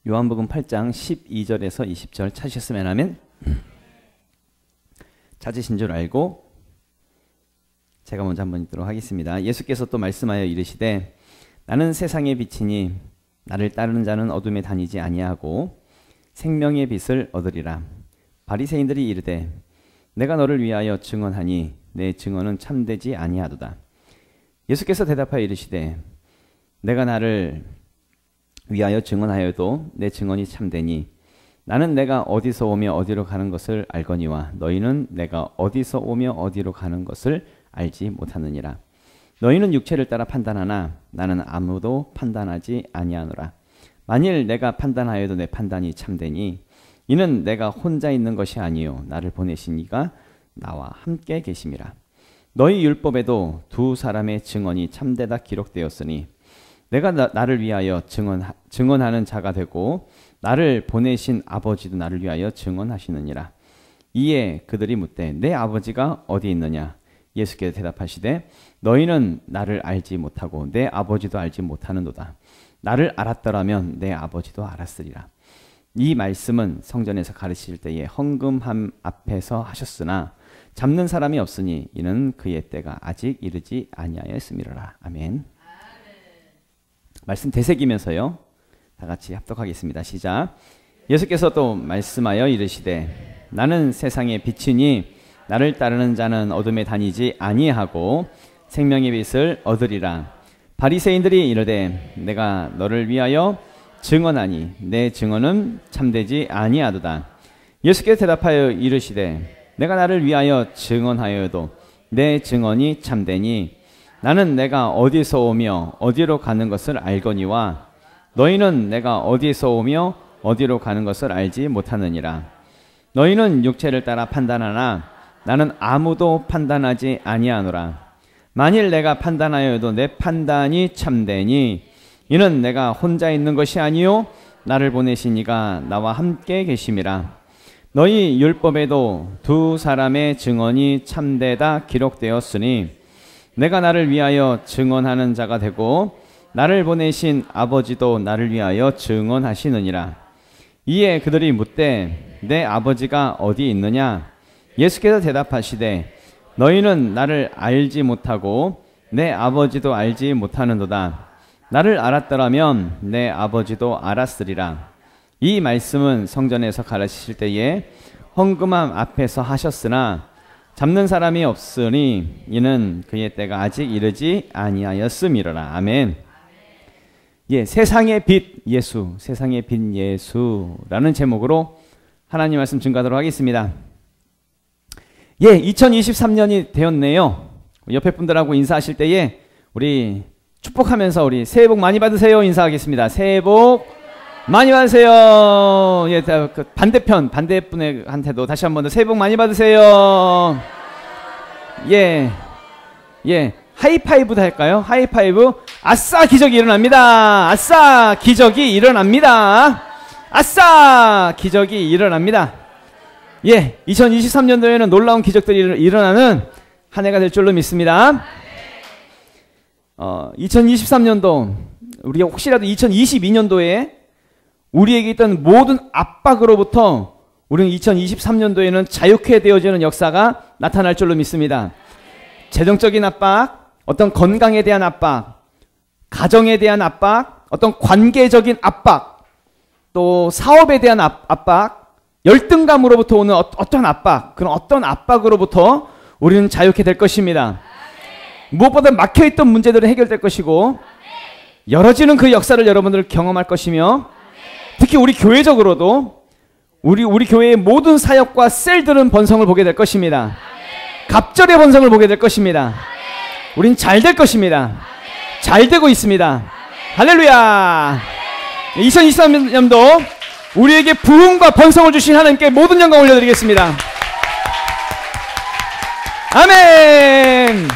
요한복음 8장 12절에서 20절 찾으셨으면 하면 찾으신 줄 알고 제가 먼저 한번 읽도록 하겠습니다. 예수께서 또 말씀하여 이르시되 나는 세상의 빛이니 나를 따르는 자는 어둠에 다니지 아니하고 생명의 빛을 얻으리라. 바리새인들이 이르되 내가 너를 위하여 증언하니 내 증언은 참되지 아니하도다. 예수께서 대답하여 이르시되 내가 나를 위하여 증언하여도 내 증언이 참되니 나는 내가 어디서 오며 어디로 가는 것을 알거니와 너희는 내가 어디서 오며 어디로 가는 것을 알지 못하느니라. 너희는 육체를 따라 판단하나 나는 아무도 판단하지 아니하노라. 만일 내가 판단하여도 내 판단이 참되니 이는 내가 혼자 있는 것이 아니요 나를 보내신 이가 나와 함께 계심이라. 너희 율법에도 두 사람의 증언이 참되다 기록되었으니 내가 나를 위하여 증언하는 자가 되고 나를 보내신 아버지도 나를 위하여 증언하시느니라. 이에 그들이 묻되 내 아버지가 어디 있느냐? 예수께서 대답하시되 너희는 나를 알지 못하고 내 아버지도 알지 못하는도다. 나를 알았더라면 내 아버지도 알았으리라. 이 말씀은 성전에서 가르치실 때에 헌금함 앞에서 하셨으나 잡는 사람이 없으니 이는 그의 때가 아직 이르지 아니하였음이로라. 아멘. 말씀 되새기면서요. 다 같이 합독하겠습니다. 시작. 예수께서 또 말씀하여 이르시되 나는 세상의 빛이니 나를 따르는 자는 어둠에 다니지 아니하고 생명의 빛을 얻으리라. 바리새인들이 이르되 내가 너를 위하여 증언하니 내 증언은 참되지 아니하도다. 예수께서 대답하여 이르시되 내가 나를 위하여 증언하여도 내 증언이 참되니 나는 내가 어디서 오며 어디로 가는 것을 알거니와 너희는 내가 어디서 오며 어디로 가는 것을 알지 못하느니라. 너희는 육체를 따라 판단하나 나는 아무도 판단하지 아니하노라. 만일 내가 판단하여도 내 판단이 참되니 이는 내가 혼자 있는 것이 아니요 나를 보내신 이가 나와 함께 계심이라. 너희 율법에도 두 사람의 증언이 참되다 기록되었으니 내가 나를 위하여 증언하는 자가 되고 나를 보내신 아버지도 나를 위하여 증언하시느니라. 이에 그들이 묻되 내 아버지가 어디 있느냐? 예수께서 대답하시되 너희는 나를 알지 못하고 내 아버지도 알지 못하는도다. 나를 알았더라면 내 아버지도 알았으리라. 이 말씀은 성전에서 가르치실 때에 헌금함 앞에서 하셨으나 잡는 사람이 없으니 이는 그의 때가 아직 이르지 아니하였음이로라. 아멘. 예, 세상의 빛 예수, 세상의 빛 예수라는 제목으로 하나님 말씀 증거하도록 하겠습니다. 예, 2023년이 되었네요. 옆에 분들하고 인사하실 때에 우리 축복하면서 우리 새해 복 많이 받으세요 인사하겠습니다. 새해 복 많이 받으세요. 예, 그 반대분한테도 다시 한 번 더 새해 복 많이 받으세요. 예, 예, 하이파이브도 할까요? 하이파이브. 아싸 기적이 일어납니다. 아싸 기적이 일어납니다. 아싸 기적이 일어납니다. 예, 2023년도에는 놀라운 기적들이 일어나는 한 해가 될 줄로 믿습니다. 2023년도 우리가 혹시라도 2022년도에 우리에게 있던 모든 압박으로부터 우리는 2023년도에는 자유케 되어지는 역사가 나타날 줄로 믿습니다. 재정적인 압박, 어떤 건강에 대한 압박, 가정에 대한 압박, 어떤 관계적인 압박, 또 사업에 대한 압박, 열등감으로부터 오는 어떤 압박, 그런 어떤 압박으로부터 우리는 자유케 될 것입니다. 무엇보다 막혀있던 문제들은 해결될 것이고 열어지는 그 역사를 여러분들 경험할 것이며 특히 우리 교회적으로도 우리 교회의 모든 사역과 셀들은 번성을 보게 될 것입니다. 갑절의 번성을 보게 될 것입니다. 우린 잘 될 것입니다. 잘 되고 있습니다. 할렐루야. 2023년도 우리에게 부흥과 번성을 주신 하나님께 모든 영광 올려드리겠습니다. 아멘.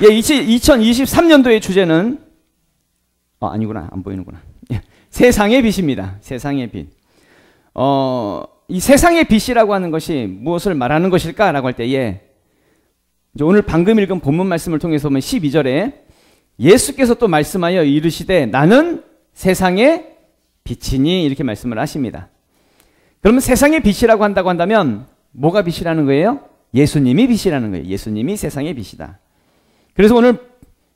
예, 2023년도의 주제는 아니구나. 안 보이는구나. 세상의 빛입니다. 세상의 빛. 이 세상의 빛이라고 하는 것이 무엇을 말하는 것일까라고 할 때에 오늘 방금 읽은 본문 말씀을 통해서 보면 12절에 예수께서 또 말씀하여 이르시되 나는 세상의 빛이니 이렇게 말씀을 하십니다. 그러면 세상의 빛이라고 한다면 뭐가 빛이라는 거예요? 예수님이 빛이라는 거예요. 예수님이 세상의 빛이다. 그래서 오늘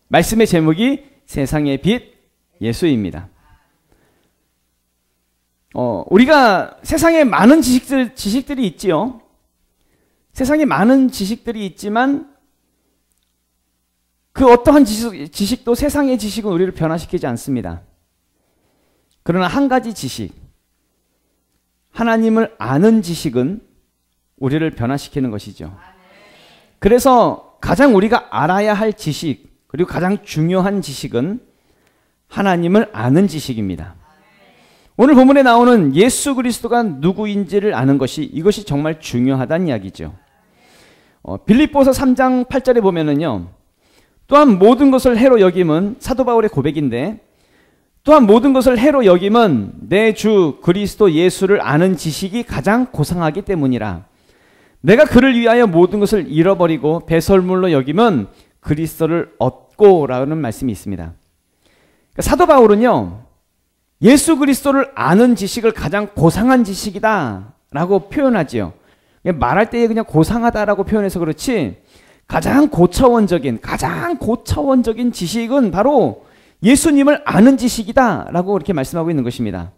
말씀의 제목이 세상의 빛 예수입니다. 우리가 세상에 많은 지식들이 있지요. 세상에 많은 지식들이 있지만 그 어떠한 지식도 세상의 지식은 우리를 변화시키지 않습니다. 그러나 한 가지 지식, 하나님을 아는 지식은 우리를 변화시키는 것이죠. 그래서 가장 우리가 알아야 할 지식, 그리고 가장 중요한 지식은 하나님을 아는 지식입니다. 오늘 본문에 나오는 예수 그리스도가 누구인지를 아는 것이, 이것이 정말 중요하다는 이야기죠. 빌립보서 3장 8절에 보면은요, 또한 모든 것을 해로 여김은, 사도 바울의 고백인데, 또한 모든 것을 해로 여김은 내 주 그리스도 예수를 아는 지식이 가장 고상하기 때문이라. 내가 그를 위하여 모든 것을 잃어버리고 배설물로 여김은 그리스도를 얻고 라는 말씀이 있습니다. 그러니까 사도 바울은요, 예수 그리스도를 아는 지식을 가장 고상한 지식이다 라고 표현하지요. 말할 때에 그냥 고상하다라고 표현해서 그렇지, 가장 고차원적인 지식은 바로 예수님을 아는 지식이다 라고 이렇게 말씀하고 있는 것입니다.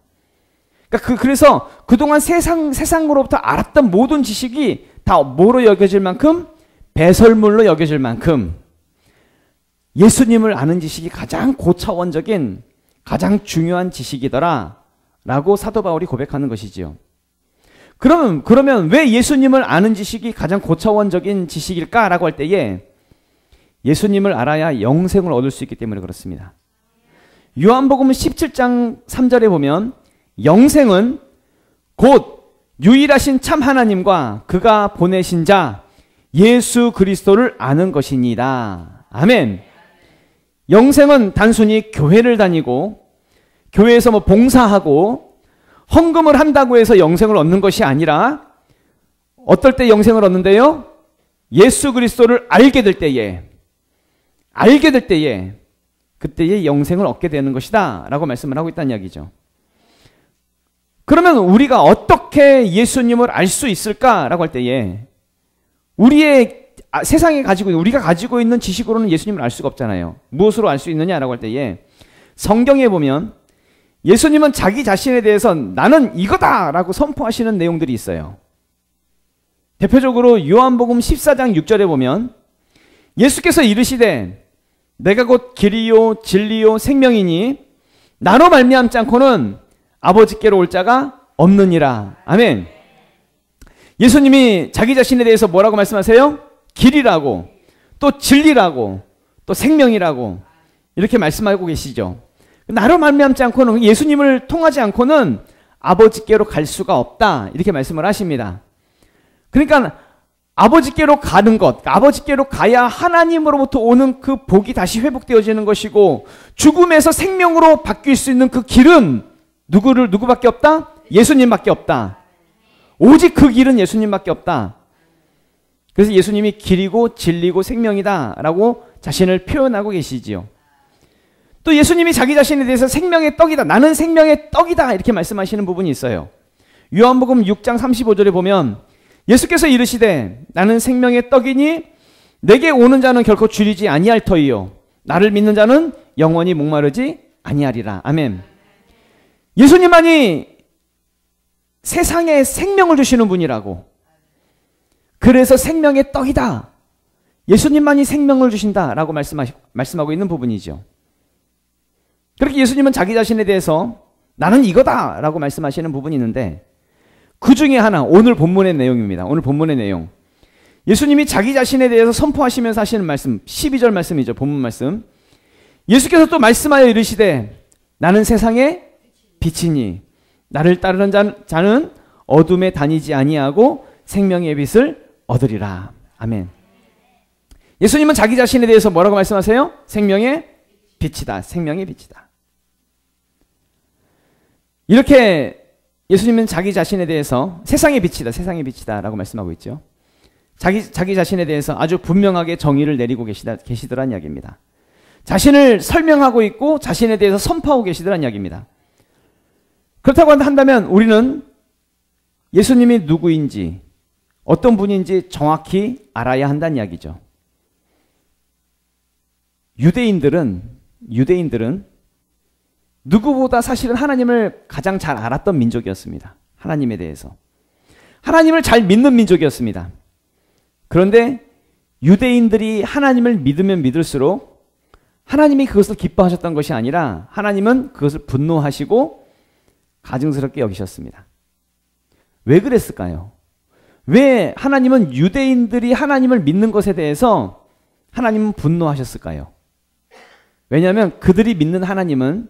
그래서 그동안 세상으로부터 알았던 모든 지식이 다 뭐로 여겨질 만큼, 배설물로 여겨질 만큼 예수님을 아는 지식이 가장 고차원적인, 가장 중요한 지식이더라 라고 사도 바울이 고백하는 것이지요. 그러면 왜 예수님을 아는 지식이 가장 고차원적인 지식일까 라고 할 때에, 예수님을 알아야 영생을 얻을 수 있기 때문에 그렇습니다. 요한복음 17장 3절에 보면 영생은 곧 유일하신 참 하나님과 그가 보내신 자 예수 그리스도를 아는 것이니라. 아멘. 영생은 단순히 교회를 다니고 교회에서 봉사하고 헌금을 한다고 해서 영생을 얻는 것이 아니라, 어떨 때 영생을 얻는데요? 예수 그리스도를 알게 될 때에 그때에 영생을 얻게 되는 것이다 라고 말씀을 하고 있다는 이야기죠. 그러면 우리가 어떻게 예수님을 알 수 있을까라고 할 때에, 세상에 우리가 가지고 있는 지식으로는 예수님을 알 수가 없잖아요. 무엇으로 알 수 있느냐라고 할 때에, 성경에 보면 예수님은 자기 자신에 대해서 나는 이거다 라고 선포하시는 내용들이 있어요. 대표적으로 요한복음 14장 6절에 보면 예수께서 이르시되 내가 곧 길이요 진리요 생명이니 나로 말미암지 않고는 아버지께로 올 자가 없느니라. 아멘. 예수님이 자기 자신에 대해서 뭐라고 말씀하세요? 길이라고, 또 진리라고, 또 생명이라고 이렇게 말씀하고 계시죠. 나로 말미암지 않고는, 예수님을 통하지 않고는 아버지께로 갈 수가 없다 이렇게 말씀을 하십니다. 그러니까 아버지께로 가는 것, 아버지께로 가야 하나님으로부터 오는 그 복이 다시 회복되어지는 것이고, 죽음에서 생명으로 바뀔 수 있는 그 길은 누구밖에 없다? 예수님밖에 없다. 오직 그 길은 예수님밖에 없다. 그래서 예수님이 길이고 진리고 생명이다 라고 자신을 표현하고 계시지요. 또 예수님이 자기 자신에 대해서 생명의 떡이다, 나는 생명의 떡이다 이렇게 말씀하시는 부분이 있어요. 요한복음 6장 35절에 보면 예수께서 이르시되 나는 생명의 떡이니 내게 오는 자는 결코 줄이지 아니할 터이요 나를 믿는 자는 영원히 목마르지 아니하리라. 아멘. 예수님만이 세상에 생명을 주시는 분이라고, 그래서 생명의 떡이다, 예수님만이 생명을 주신다라고 말씀하고 있는 부분이죠. 그렇게 예수님은 자기 자신에 대해서 나는 이거다 라고 말씀하시는 부분이 있는데, 그 중에 하나, 오늘 본문의 내용입니다. 오늘 본문의 내용, 예수님이 자기 자신에 대해서 선포하시면서 하시는 말씀, 12절 말씀이죠. 본문 말씀. 예수께서 또 말씀하여 이르시되 나는 세상의 빛이니 나를 따르는 자는 어둠에 다니지 아니하고 생명의 빛을 얻으리라. 아멘. 예수님은 자기 자신에 대해서 뭐라고 말씀하세요? 생명의 빛이다. 생명의 빛이다. 이렇게 예수님은 자기 자신에 대해서 세상의 빛이다. 세상의 빛이다 라고 말씀하고 있죠. 자기 자신에 대해서 아주 분명하게 정의를 내리고 계시더란 이야기입니다. 자신을 설명하고 있고 자신에 대해서 선포하고 계시더란 이야기입니다. 그렇다고 한다면 우리는 예수님이 누구인지, 어떤 분인지 정확히 알아야 한다는 이야기죠. 유대인들은 누구보다 사실은 하나님을 가장 잘 알았던 민족이었습니다. 하나님에 대해서. 하나님을 잘 믿는 민족이었습니다. 그런데 유대인들이 하나님을 믿으면 믿을수록 하나님이 그것을 기뻐하셨던 것이 아니라 하나님은 그것을 분노하시고 가증스럽게 여기셨습니다. 왜 그랬을까요? 왜 하나님은 유대인들이 하나님을 믿는 것에 대해서 하나님은 분노하셨을까요? 왜냐하면 그들이 믿는 하나님은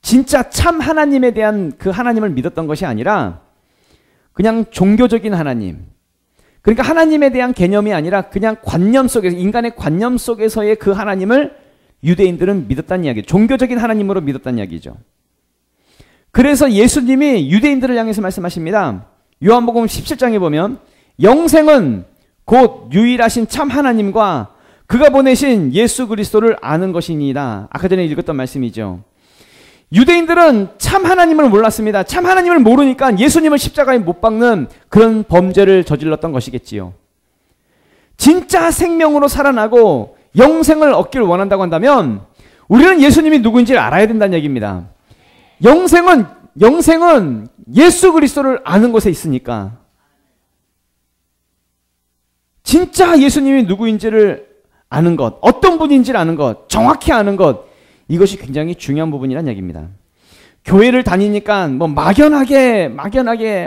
진짜 참 하나님에 대한 그 하나님을 믿었던 것이 아니라 그냥 종교적인 하나님, 그러니까 하나님에 대한 개념이 아니라 그냥 관념 속에서, 인간의 관념 속에서의 그 하나님을 유대인들은 믿었다는 이야기죠. 종교적인 하나님으로 믿었다는 이야기죠. 그래서 예수님이 유대인들을 향해서 말씀하십니다. 요한복음 17장에 보면 영생은 곧 유일하신 참 하나님과 그가 보내신 예수 그리스도를 아는 것이니이다. 아까 전에 읽었던 말씀이죠. 유대인들은 참 하나님을 몰랐습니다. 참 하나님을 모르니까 예수님을 십자가에 못 박는 그런 범죄를 저질렀던 것이겠지요. 진짜 생명으로 살아나고 영생을 얻기를 원한다고 한다면 우리는 예수님이 누구인지를 알아야 된다는 얘기입니다. 영생은 예수 그리스도를 아는 것에 있으니까 진짜 예수님이 누구인지를 아는 것, 어떤 분인지를 아는 것, 정확히 아는 것, 이것이 굉장히 중요한 부분이란 얘기입니다. 교회를 다니니까 뭐 막연하게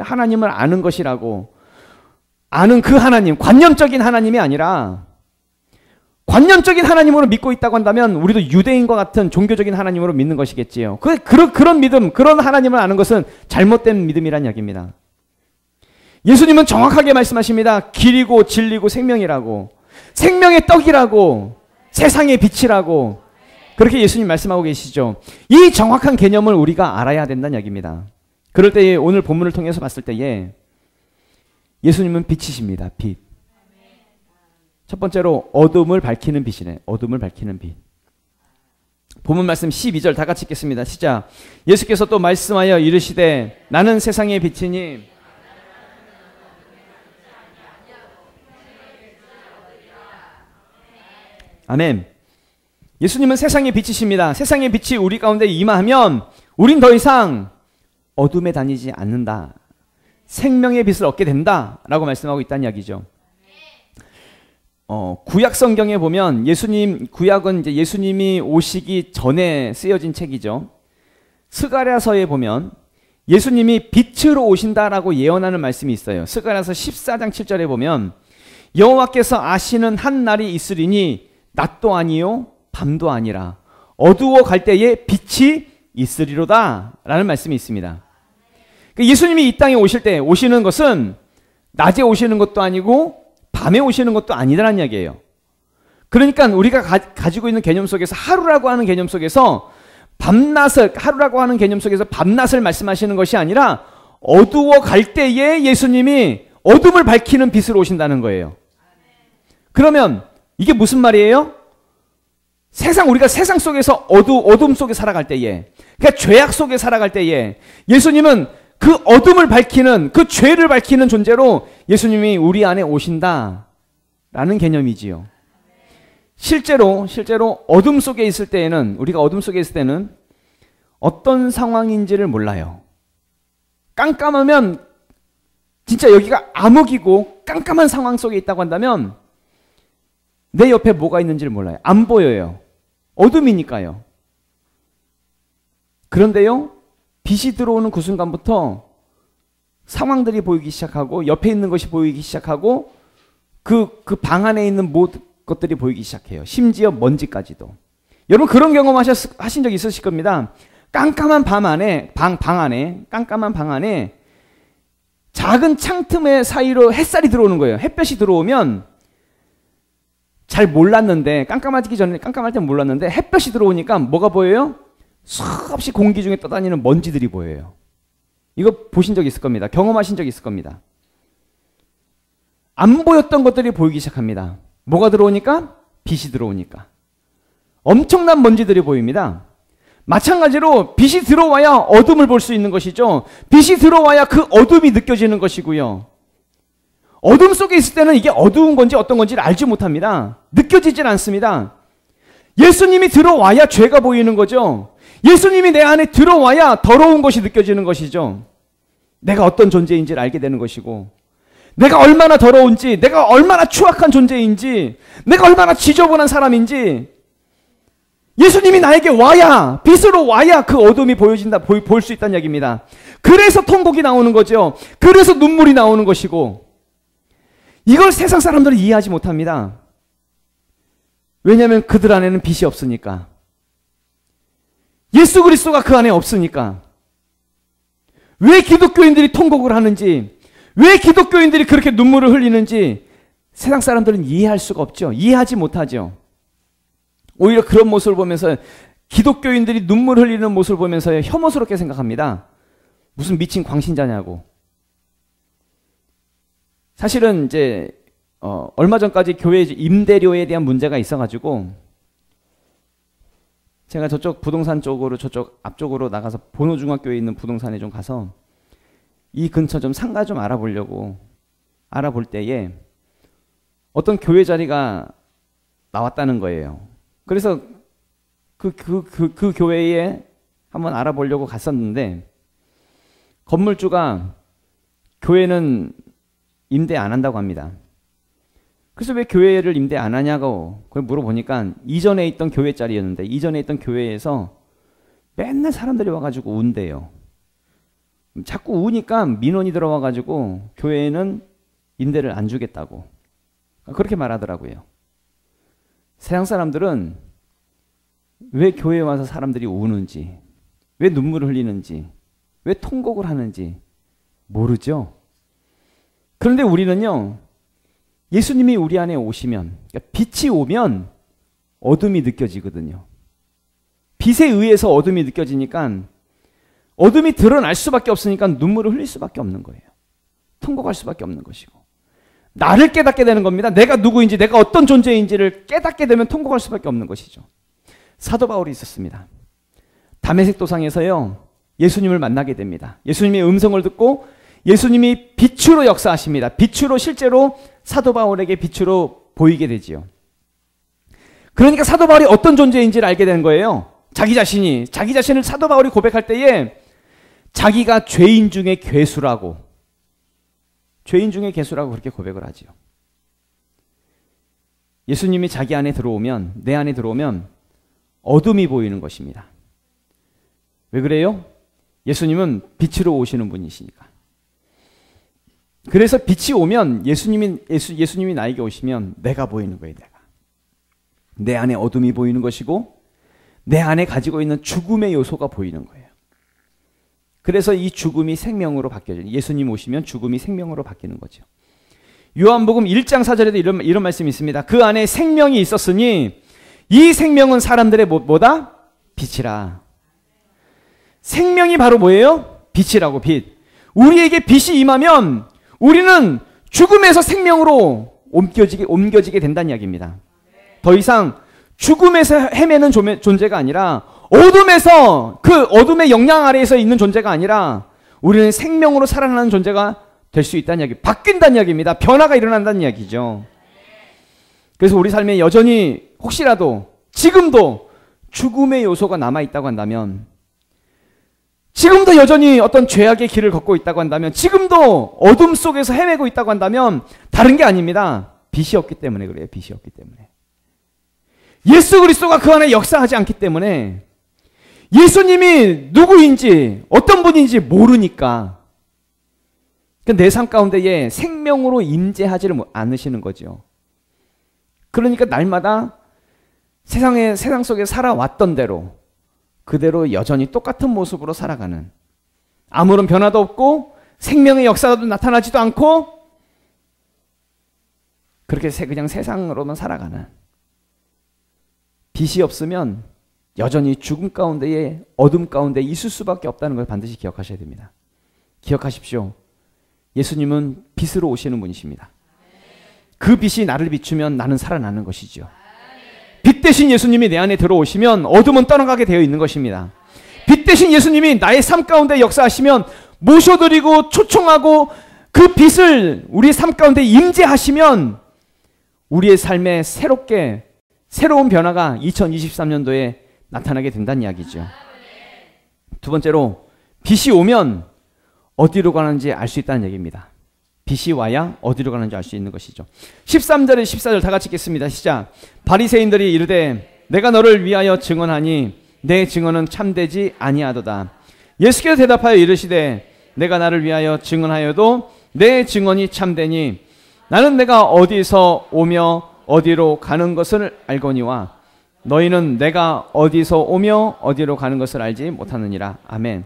하나님을 아는 것이라고, 아는 그 하나님, 관념적인 하나님이 아니라 관념적인 하나님으로 믿고 있다고 한다면 우리도 유대인과 같은 종교적인 하나님으로 믿는 것이겠지요. 그런 믿음, 그런 하나님을 아는 것은 잘못된 믿음이란 이야기입니다. 예수님은 정확하게 말씀하십니다. 길이고 진리고 생명이라고, 생명의 떡이라고, 세상의 빛이라고, 그렇게 예수님 말씀하고 계시죠. 이 정확한 개념을 우리가 알아야 된다는 이야기입니다. 그럴 때에 오늘 본문을 통해서 봤을 때에 예수님은 빛이십니다. 빛. 첫 번째로 어둠을 밝히는 빛이네. 어둠을 밝히는 빛. 본문 말씀 12절 다 같이 읽겠습니다. 시작. 예수께서 또 말씀하여 이르시되 나는 세상의 빛이니 아멘. 예수님은 세상의 빛이십니다. 세상의 빛이 우리 가운데 임하면 우린 더 이상 어둠에 다니지 않는다. 생명의 빛을 얻게 된다라고 말씀하고 있다는 이야기죠. 구약 성경에 보면 구약은 이제 예수님이 오시기 전에 쓰여진 책이죠. 스가랴서에 보면 예수님이 빛으로 오신다라고 예언하는 말씀이 있어요. 스가랴서 14장 7절에 보면 여호와께서 아시는 한 날이 있으리니 낮도 아니요 밤도 아니라 어두워 갈 때에 빛이 있으리로다 라는 말씀이 있습니다. 예수님이 이 땅에 오실 때 오시는 것은 낮에 오시는 것도 아니고 밤에 오시는 것도 아니라는 이야기예요. 그러니까 우리가 가지고 있는 개념 속에서 하루라고 하는 개념 속에서 하루라고 하는 개념 속에서 밤낮을 말씀하시는 것이 아니라 어두워 갈 때에 예수님이 어둠을 밝히는 빛으로 오신다는 거예요. 그러면 이게 무슨 말이에요? 우리가 세상 속에서 어둠 속에 살아갈 때에, 그러니까 죄악 속에 살아갈 때에 예수님은 그 어둠을 밝히는, 그 죄를 밝히는 존재로 예수님이 우리 안에 오신다라는 개념이지요. 실제로 어둠 속에 있을 때에는, 우리가 어둠 속에 있을 때는 어떤 상황인지를 몰라요. 깜깜하면 진짜 여기가 암흑이고 깜깜한 상황 속에 있다고 한다면 내 옆에 뭐가 있는지를 몰라요. 안 보여요. 어둠이니까요. 그런데요, 빛이 들어오는 그 순간부터 상황들이 보이기 시작하고 옆에 있는 것이 보이기 시작하고 그 방 안에 있는 모든 것들이 보이기 시작해요. 심지어 먼지까지도. 여러분 그런 경험 하신 적 있으실 겁니다. 깜깜한 방 안에 깜깜한 방 안에 작은 창틈의 사이로 햇살이 들어오는 거예요. 햇볕이 들어오면 잘 몰랐는데, 깜깜하기 전에, 깜깜할 땐 몰랐는데 햇볕이 들어오니까 뭐가 보여요? 수없이 공기 중에 떠다니는 먼지들이 보여요. 이거 보신 적 있을 겁니다. 경험하신 적 있을 겁니다. 안 보였던 것들이 보이기 시작합니다. 뭐가 들어오니까? 빛이 들어오니까. 엄청난 먼지들이 보입니다. 마찬가지로 빛이 들어와야 어둠을 볼 수 있는 것이죠. 빛이 들어와야 그 어둠이 느껴지는 것이고요. 어둠 속에 있을 때는 이게 어두운 건지 어떤 건지를 알지 못합니다. 느껴지질 않습니다. 예수님이 들어와야 죄가 보이는 거죠. 예수님이 내 안에 들어와야 더러운 것이 느껴지는 것이죠. 내가 어떤 존재인지를 알게 되는 것이고, 내가 얼마나 더러운지, 내가 얼마나 추악한 존재인지, 내가 얼마나 지저분한 사람인지, 예수님이 나에게 와야, 빛으로 와야 그 어둠이 보여진다, 볼 수 있다는 얘기입니다. 그래서 통곡이 나오는 거죠. 그래서 눈물이 나오는 것이고, 이걸 세상 사람들은 이해하지 못합니다. 왜냐하면 그들 안에는 빛이 없으니까. 예수 그리스도가 그 안에 없으니까. 왜 기독교인들이 통곡을 하는지, 왜 기독교인들이 그렇게 눈물을 흘리는지 세상 사람들은 이해할 수가 없죠. 이해하지 못하죠. 오히려 그런 모습을 보면서, 기독교인들이 눈물 흘리는 모습을 보면서 혐오스럽게 생각합니다. 무슨 미친 광신자냐고. 사실은 이제 얼마 전까지 교회 임대료에 대한 문제가 있어가지고 제가 저쪽 부동산 쪽으로, 저쪽 앞쪽으로 나가서 본호중학교에 있는 부동산에 좀 가서 이 근처 좀 상가 좀 알아보려고 알아볼 때에 어떤 교회 자리가 나왔다는 거예요. 그래서 그 교회에 한번 알아보려고 갔었는데, 건물주가 교회는 임대 안 한다고 합니다. 그래서 왜 교회를 임대 안 하냐고 그걸 물어보니까, 이전에 있던 교회 자리였는데 이전에 있던 교회에서 맨날 사람들이 와가지고 운대요. 자꾸 우니까 민원이 들어와가지고 교회는 임대를 안 주겠다고 그렇게 말하더라고요. 세상 사람들은 왜 교회에 와서 사람들이 우는지, 왜 눈물을 흘리는지, 왜 통곡을 하는지 모르죠. 그런데 우리는요, 예수님이 우리 안에 오시면, 그러니까 빛이 오면 어둠이 느껴지거든요. 빛에 의해서 어둠이 느껴지니까 어둠이 드러날 수밖에 없으니까 눈물을 흘릴 수밖에 없는 거예요. 통곡할 수밖에 없는 것이고, 나를 깨닫게 되는 겁니다. 내가 누구인지, 내가 어떤 존재인지를 깨닫게 되면 통곡할 수밖에 없는 것이죠. 사도 바울이 있었습니다. 다메섹 도상에서요, 예수님을 만나게 됩니다. 예수님의 음성을 듣고 예수님이 빛으로 역사하십니다. 빛으로, 실제로 사도 바울에게 빛으로 보이게 되지요. 그러니까 사도 바울이 어떤 존재인지를 알게 되는 거예요. 자기 자신을 사도 바울이 고백할 때에 자기가 죄인 중에 괴수라고 그렇게 고백을 하지요. 예수님이 자기 안에 들어오면, 내 안에 들어오면 어둠이 보이는 것입니다. 왜 그래요? 예수님은 빛으로 오시는 분이시니까. 그래서 빛이 오면, 예수님이 나에게 오시면 내가 보이는 거예요. 내 안에 어둠이 보이는 것이고, 내 안에 가지고 있는 죽음의 요소가 보이는 거예요. 그래서 이 죽음이 생명으로 바뀌어져요. 예수님 오시면 죽음이 생명으로 바뀌는 거죠. 요한복음 1장 4절에도 이런 말씀이 있습니다. 그 안에 생명이 있었으니 이 생명은 사람들의 뭐다? 빛이라. 생명이 바로 뭐예요? 빛이라고, 빛. 우리에게 빛이 임하면 우리는 죽음에서 생명으로 옮겨지게 된다는 이야기입니다. 더 이상 죽음에서 헤매는 존재가 아니라, 어둠에서, 그 어둠의 영향 아래에서 있는 존재가 아니라 우리는 생명으로 살아나는 존재가 될 수 있다는 이야기, 바뀐다는 이야기입니다. 변화가 일어난다는 이야기죠. 그래서 우리 삶에 여전히 혹시라도 지금도 죽음의 요소가 남아있다고 한다면, 지금도 여전히 어떤 죄악의 길을 걷고 있다고 한다면, 지금도 어둠 속에서 헤매고 있다고 한다면 다른 게 아닙니다. 빛이 없기 때문에 그래요. 빛이 없기 때문에. 예수 그리스도가 그 안에 역사하지 않기 때문에, 예수님이 누구인지 어떤 분인지 모르니까 내 삶 가운데에 생명으로 임재하지를 않으시는 거죠. 그러니까 날마다 세상 속에 살아왔던 대로 그대로 여전히 똑같은 모습으로 살아가는, 아무런 변화도 없고 생명의 역사도 나타나지도 않고 그렇게 그냥 세상으로만 살아가는, 빛이 없으면 여전히 죽음 가운데에, 어둠 가운데 있을 수밖에 없다는 걸 반드시 기억하셔야 됩니다. 기억하십시오. 예수님은 빛으로 오시는 분이십니다. 그 빛이 나를 비추면 나는 살아나는 것이죠. 빛 대신 예수님이 내 안에 들어오시면 어둠은 떠나가게 되어 있는 것입니다. 빛 대신 예수님이 나의 삶 가운데 역사하시면 모셔드리고 초청하고 그 빛을 우리 삶 가운데 임재하시면 우리의 삶에 새로운 변화가 2023년도에 나타나게 된다는 이야기죠. 두 번째로 빛이 오면 어디로 가는지 알 수 있다는 얘기입니다. 빛이 와야 어디로 가는지 알 수 있는 것이죠. 13절에 14절 다 같이 읽겠습니다. 시작. 바리새인들이 이르되 내가 너를 위하여 증언하니 내 증언은 참되지 아니하도다. 예수께서 대답하여 이르시되 내가 나를 위하여 증언하여도 내 증언이 참되니 나는 내가 어디서 오며 어디로 가는 것을 알거니와 너희는 내가 어디서 오며 어디로 가는 것을 알지 못하느니라. 아멘.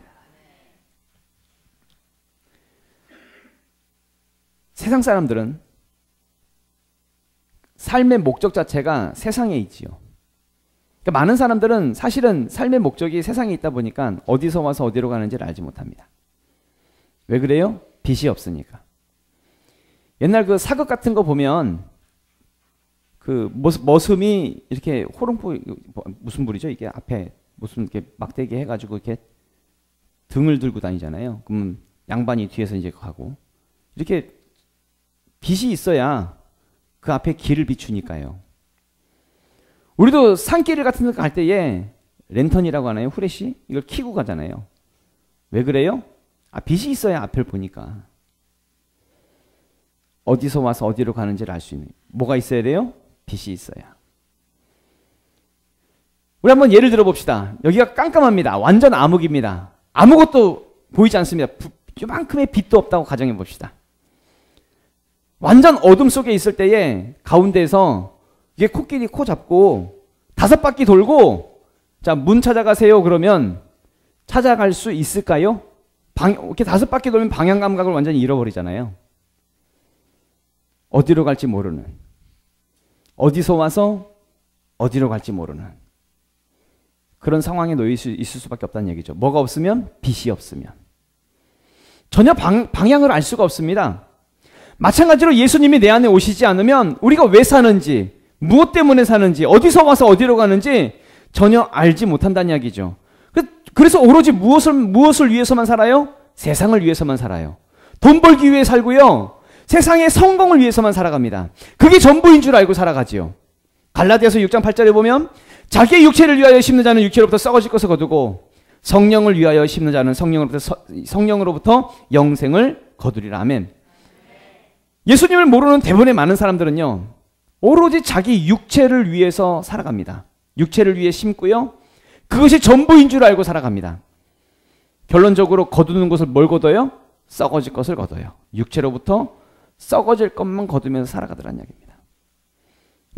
세상 사람들은 삶의 목적 자체가 세상에 있지요. 그러니까 많은 사람들은 사실은 삶의 목적이 세상에 있다 보니까 어디서 와서 어디로 가는지를 알지 못합니다. 왜 그래요? 빛이 없으니까. 옛날 그 사극 같은 거 보면 그 머슴이 이렇게 호롱불, 무슨 불이죠? 이게 앞에 무슨 이렇게 막대기 해가지고 이렇게 등을 들고 다니잖아요. 그럼 양반이 뒤에서 이제 가고 이렇게 빛이 있어야 그 앞에 길을 비추니까요. 우리도 산길 같은 데 갈 때에 랜턴이라고 하나요? 후레쉬? 이걸 켜고 가잖아요. 왜 그래요? 빛이 있어야 앞을 보니까. 어디서 와서 어디로 가는지를 알 수 있는. 뭐가 있어야 돼요? 빛이 있어야. 우리 한번 예를 들어 봅시다. 여기가 깜깜합니다. 완전 암흑입니다. 아무것도 보이지 않습니다. 요만큼의 빛도 없다고 가정해 봅시다. 완전 어둠 속에 있을 때에 가운데에서 이게 코끼리 코 잡고 5바퀴 돌고 자, 문 찾아가세요 그러면 찾아갈 수 있을까요? 이렇게 5바퀴 돌면 방향 감각을 완전히 잃어버리잖아요. 어디로 갈지 모르는, 어디서 와서 어디로 갈지 모르는 그런 상황에 놓여 있을 수밖에 없다는 얘기죠. 뭐가 없으면? 빛이 없으면. 전혀 방향을 알 수가 없습니다. 마찬가지로 예수님이 내 안에 오시지 않으면 우리가 왜 사는지, 무엇 때문에 사는지, 어디서 와서 어디로 가는지 전혀 알지 못한다는 이야기죠. 그래서 오로지 무엇을 위해서만 살아요? 세상을 위해서만 살아요. 돈 벌기 위해 살고요. 세상의 성공을 위해서만 살아갑니다. 그게 전부인 줄 알고 살아가지요. 갈라디아서 6장 8절에 보면 자기의 육체를 위하여 심는 자는 육체로부터 썩어질 것을 거두고 성령을 위하여 심는 자는 성령으로부터 영생을 거두리라. 아멘. 예수님을 모르는 대부분의 많은 사람들은요, 오로지 자기 육체를 위해서 살아갑니다. 육체를 위해 심고요, 그것이 전부인 줄 알고 살아갑니다. 결론적으로 거두는 것을 뭘 거둬요? 썩어질 것을 거둬요. 육체로부터 썩어질 것만 거두면서 살아가더라는 이야기입니다.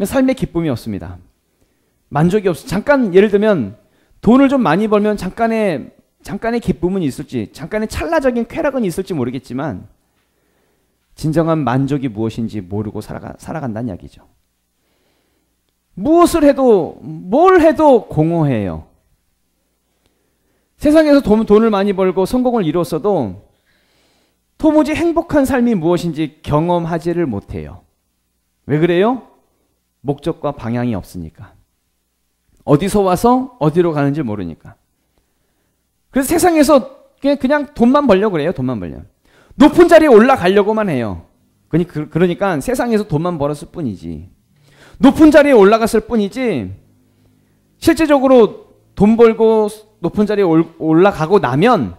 삶의 기쁨이 없습니다. 만족이 없어. 잠깐 예를 들면 돈을 좀 많이 벌면 잠깐의 기쁨은 있을지, 잠깐의 찰나적인 쾌락은 있을지 모르겠지만 진정한 만족이 무엇인지 모르고 살아간다는 이야기죠. 무엇을 해도 뭘 해도 공허해요. 세상에서 돈을 많이 벌고 성공을 이뤘어도 도무지 행복한 삶이 무엇인지 경험하지를 못해요. 왜 그래요? 목적과 방향이 없으니까. 어디서 와서 어디로 가는지 모르니까. 그래서 세상에서 그냥 돈만 벌려고 그래요. 돈만 벌려. 높은 자리에 올라가려고만 해요. 그러니까 세상에서 돈만 벌었을 뿐이지. 높은 자리에 올라갔을 뿐이지 실제적으로 돈 벌고 높은 자리에 올라가고 나면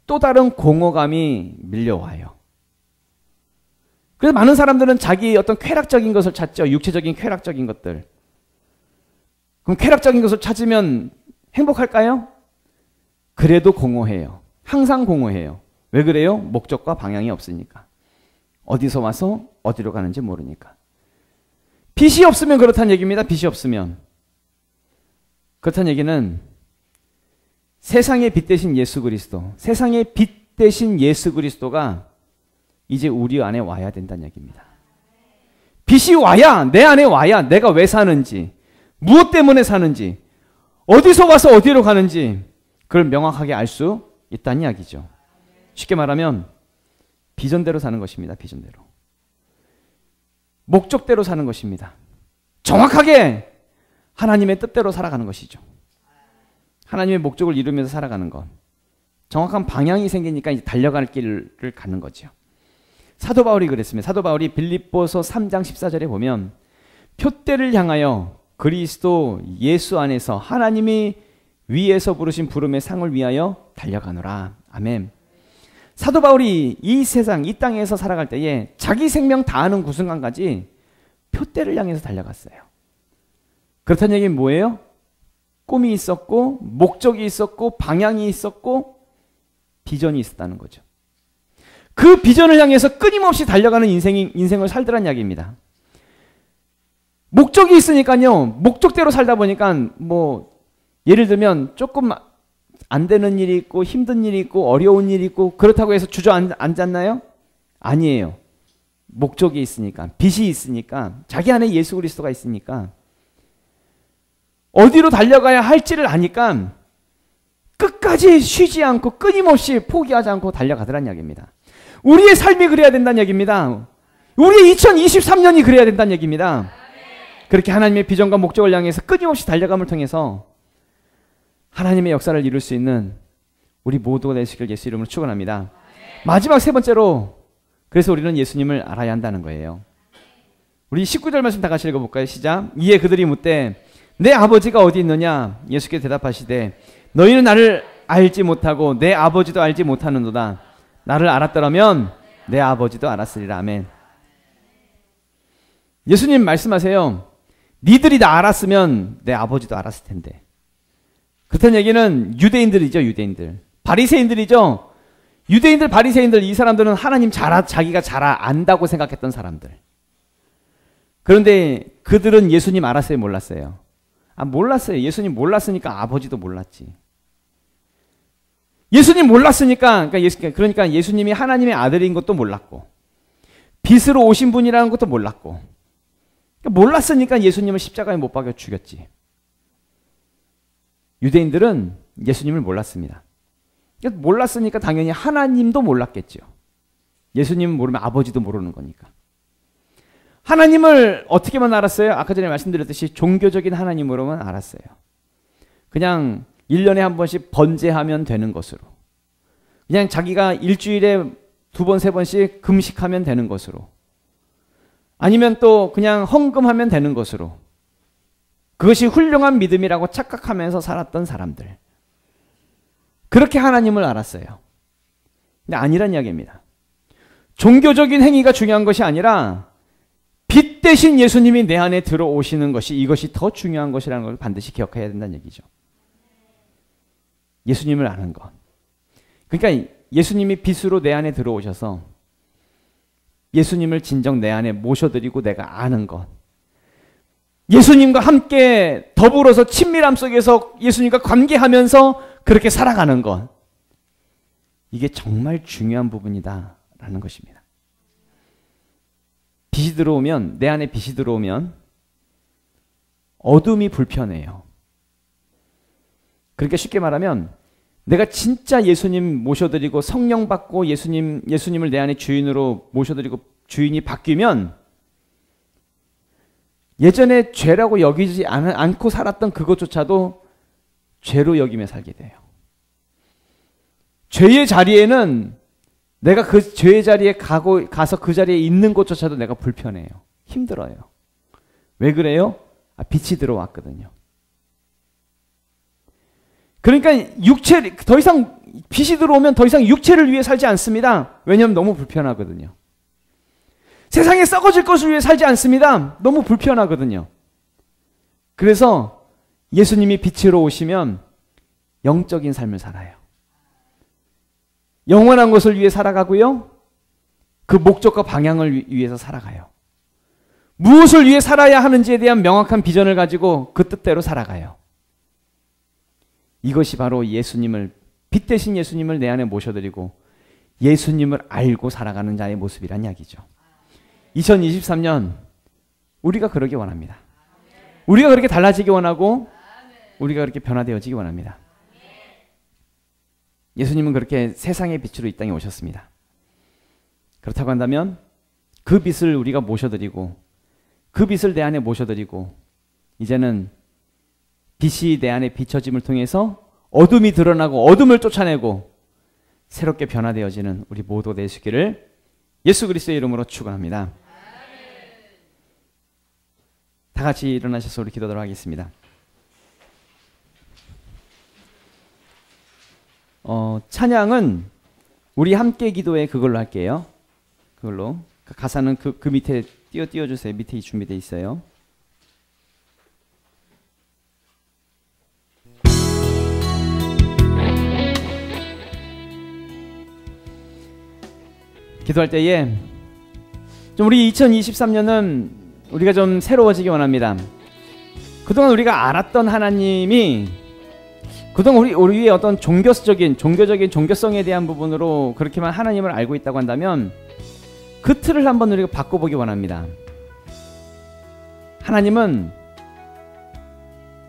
또 다른 공허감이 밀려와요. 그래서 많은 사람들은 자기 어떤 쾌락적인 것을 찾죠. 육체적인 쾌락적인 것들. 그럼 쾌락적인 것을 찾으면 행복할까요? 그래도 공허해요. 항상 공허해요. 왜 그래요? 목적과 방향이 없으니까. 어디서 와서 어디로 가는지 모르니까. 빛이 없으면 그렇다는 얘기입니다. 빛이 없으면. 그렇다는 얘기는 세상의 빛 대신 예수 그리스도, 세상의 빛 대신 예수 그리스도가 이제 우리 안에 와야 된다는 얘기입니다. 빛이 와야, 내 안에 와야 내가 왜 사는지, 무엇 때문에 사는지, 어디서 와서 어디로 가는지 그걸 명확하게 알 수 있다는 이야기죠. 쉽게 말하면 비전대로 사는 것입니다. 비전대로. 목적대로 사는 것입니다. 정확하게 하나님의 뜻대로 살아가는 것이죠. 하나님의 목적을 이루면서 살아가는 것. 정확한 방향이 생기니까 이제 달려갈 길을 가는 거죠. 사도 바울이 그랬습니다. 사도 바울이 빌립보서 3장 14절에 보면 표대를 향하여 그리스도 예수 안에서 하나님이 위에서 부르신 부름의 상을 위하여 달려가노라. 아멘. 사도 바울이 이 세상, 이 땅에서 살아갈 때에 자기 생명 다하는 그 순간까지 표대를 향해서 달려갔어요. 그렇다는 얘기는 뭐예요? 꿈이 있었고 목적이 있었고 방향이 있었고 비전이 있었다는 거죠. 그 비전을 향해서 끊임없이 달려가는 인생을 살더란 이야기입니다. 목적이 있으니까요. 목적대로 살다 보니까 뭐 예를 들면 조금 안 되는 일이 있고 힘든 일이 있고 어려운 일이 있고 그렇다고 해서 주저앉았나요? 아니에요. 목적이 있으니까, 빛이 있으니까, 자기 안에 예수 그리스도가 있으니까 어디로 달려가야 할지를 아니까 끝까지 쉬지 않고 끊임없이 포기하지 않고 달려가더란 이야기입니다. 우리의 삶이 그래야 된다는 얘기입니다. 우리의 2023년이 그래야 된다는 얘기입니다. 그렇게 하나님의 비전과 목적을 향해서 끊임없이 달려감을 통해서 하나님의 역사를 이룰 수 있는 우리 모두가 되시길 예수 이름으로 축원합니다. 마지막 세 번째로 그래서 우리는 예수님을 알아야 한다는 거예요. 우리 19절 말씀 다 같이 읽어볼까요? 시작. 이에 그들이 묻되 내 아버지가 어디 있느냐? 예수께서 대답하시되 너희는 나를 알지 못하고 내 아버지도 알지 못하는도다. 나를 알았더라면 내 아버지도 알았으리라. 아멘. 예수님 말씀하세요. 니들이 나 알았으면 내 아버지도 알았을 텐데. 그렇다는 얘기는 유대인들이죠. 유대인들. 바리새인들이죠. 유대인들, 바리새인들, 이 사람들은 하나님 자기가 잘 안다고 생각했던 사람들. 그런데 그들은 예수님 알았어요? 몰랐어요? 몰랐어요. 예수님 몰랐으니까 아버지도 몰랐지. 예수님 몰랐으니까, 그러니까 예수님이 하나님의 아들인 것도 몰랐고, 빛으로 오신 분이라는 것도 몰랐고, 몰랐으니까 예수님을 십자가에 못 박여 죽였지. 유대인들은 예수님을 몰랐습니다. 몰랐으니까 당연히 하나님도 몰랐겠죠. 예수님은 모르면 아버지도 모르는 거니까. 하나님을 어떻게만 알았어요? 아까 전에 말씀드렸듯이 종교적인 하나님으로만 알았어요. 그냥 1년에 한 번씩 번제하면 되는 것으로. 그냥 자기가 일주일에 2번, 3번씩 금식하면 되는 것으로. 아니면 또 그냥 헌금하면 되는 것으로. 그것이 훌륭한 믿음이라고 착각하면서 살았던 사람들. 그렇게 하나님을 알았어요. 근데 아니란 이야기입니다. 종교적인 행위가 중요한 것이 아니라 빛 대신 예수님이 내 안에 들어오시는 것이 이것이 더 중요한 것이라는 걸 반드시 기억해야 된다는 얘기죠. 예수님을 아는 것. 그러니까 예수님이 빛으로 내 안에 들어오셔서 예수님을 진정 내 안에 모셔드리고 내가 아는 것. 예수님과 함께 더불어서 친밀함 속에서 예수님과 관계하면서 그렇게 살아가는 것. 이게 정말 중요한 부분이다라는 것입니다. 빛이 들어오면, 내 안에 빛이 들어오면 어둠이 불편해요. 그러니까 쉽게 말하면 내가 진짜 예수님 모셔드리고 성령 받고 예수님을 내 안에 주인으로 모셔드리고 주인이 바뀌면 예전에 죄라고 여기지 않고 살았던 그것조차도 죄로 여기며 살게 돼요. 죄의 자리에는 내가 그 죄의 자리에 가서 그 자리에 있는 것조차도 내가 불편해요. 힘들어요. 왜 그래요? 빛이 들어왔거든요. 그러니까 더 이상 빛이 들어오면 더 이상 육체를 위해 살지 않습니다. 왜냐하면 너무 불편하거든요. 세상에 썩어질 것을 위해 살지 않습니다. 너무 불편하거든요. 그래서 예수님이 빛으로 오시면 영적인 삶을 살아요. 영원한 것을 위해 살아가고요. 그 목적과 방향을 위해서 살아가요. 무엇을 위해 살아야 하는지에 대한 명확한 비전을 가지고 그 뜻대로 살아가요. 이것이 바로 예수님을, 빛 대신 예수님을 내 안에 모셔드리고 예수님을 알고 살아가는 자의 모습이란 이야기죠. 2023년 우리가 그러기 원합니다. 우리가 그렇게 달라지기 원하고 우리가 그렇게 변화되어지기 원합니다. 예수님은 그렇게 세상의 빛으로 이 땅에 오셨습니다. 그렇다고 한다면 그 빛을 우리가 모셔드리고 그 빛을 내 안에 모셔드리고 이제는 빛이 내 안에 비춰짐을 통해서 어둠이 드러나고 어둠을 쫓아내고 새롭게 변화되어지는 우리 모두 되시기를 예수 그리스도의 이름으로 축원합니다. 다 같이 일어나셔서 우리 기도하도록 하겠습니다. 찬양은 우리 함께 기도에 그걸로 할게요. 그걸로. 가사는 그 밑에 띄워주세요. 밑에 준비되어 있어요. 기도할 때에 좀 우리 2023년은 우리가 좀 새로워지기 원합니다. 그동안 우리가 알았던 하나님이 그동안 우리의 어떤 종교적인 종교성에 대한 부분으로 그렇게만 하나님을 알고 있다고 한다면 그 틀을 한번 우리가 바꿔보기 원합니다. 하나님은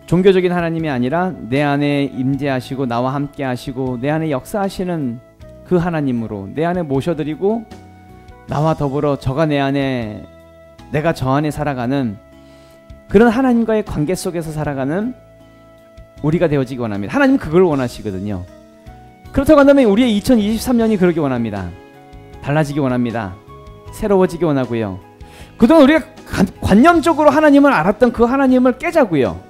종교적인 하나님이 아니라 내 안에 임재하시고 나와 함께 하시고 내 안에 역사하시는 그 하나님으로 내 안에 모셔드리고 나와 더불어 저가 내 안에 내가 저 안에 살아가는 그런 하나님과의 관계 속에서 살아가는 우리가 되어지기 원합니다. 하나님은 그걸 원하시거든요. 그렇다고 한다면 우리의 2023년이 그러기 원합니다. 달라지기 원합니다. 새로워지기 원하고요. 그동안 우리가 관념적으로 하나님을 알았던 그 하나님을 깨자고요.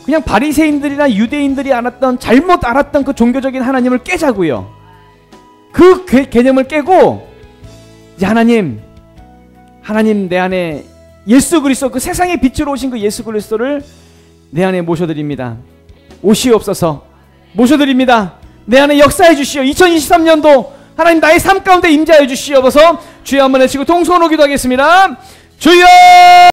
그냥 바리새인들이나 유대인들이 알았던 잘못 알았던 그 종교적인 하나님을 깨자고요. 그 개념을 깨고 이제 하나님 내 안에 예수 그리스도 그 세상의 빛으로 오신 그 예수 그리스도를 내 안에 모셔드립니다. 오시옵소서. 모셔드립니다. 내 안에 역사해 주시오. 2023년도 하나님 나의 삶 가운데 임재하여 주시옵소서. 주여 한번 외치고 동성으로 기도하겠습니다. 주여!